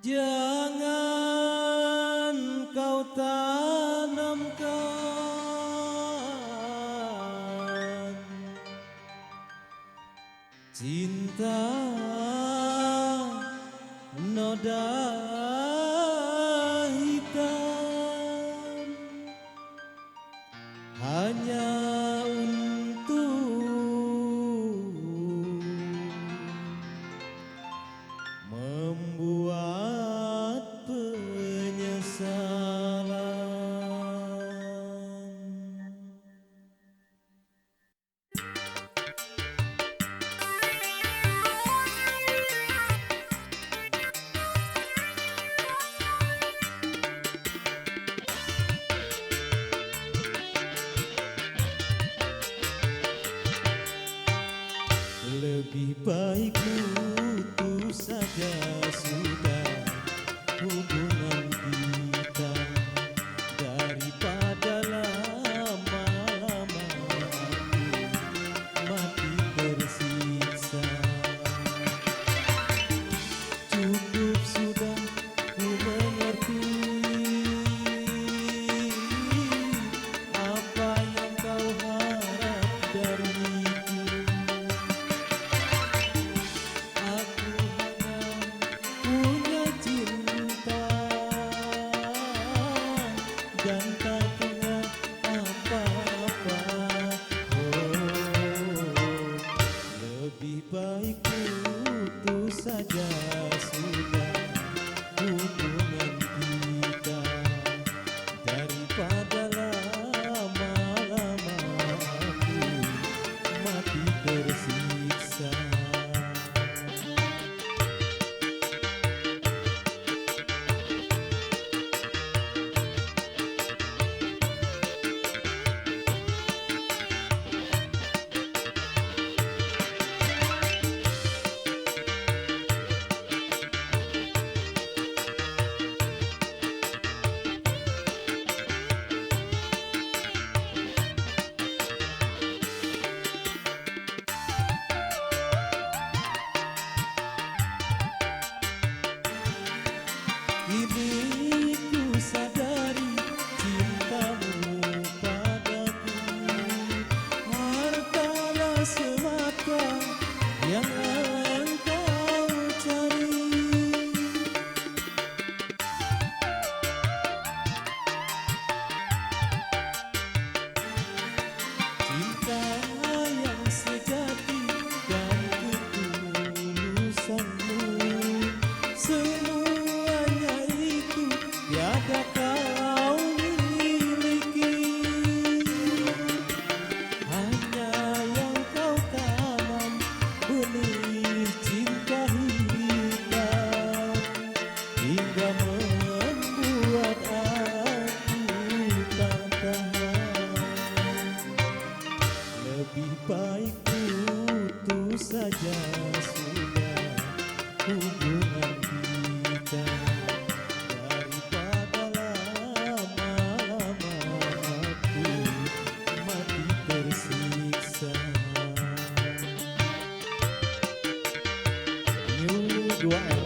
Jangan kau tanamkan cinta noda hitam hanya untuk membuat penyesalan. Lebih baik putus saja sudah hubungan kita daripada lama-lama aku mati tersiksa. Cukup sudah ku mengerti apa yang kau harap dariku. Aku hanya punya cinta dan tak punya apa-apa. Lebih baik putus saja sudah hubungan kita daripada lama-lama aku mati tersiksa. Kini ku sadari cintamu padaku hartalah semata yang engkau cari. Cinta yang sejati dan ketulusanmu semuanya itu tiada kau miliki. Hanya yang kau tanam benih cinta hitam hingga membuat aku tak tahan. Lebih baik putus saja sudah hubungan kita daripada lama-lama aku mati tersiksa. New 2L.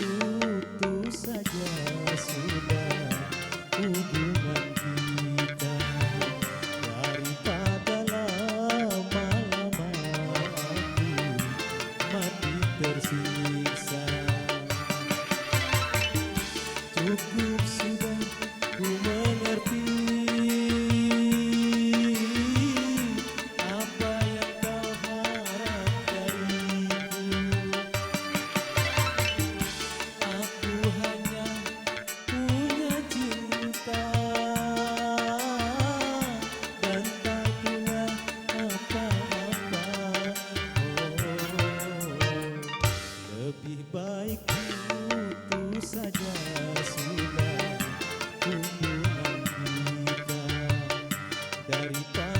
putus saja sudah hubungan kita, daripada lama-lama aku mati tersiksa. Cukup sudah ku mengerti apa yang kau harap dariku. Aku hanya punya cinta dan tak punya apa-apa. Lebih baik putus saja sudah hubungan kita, daripada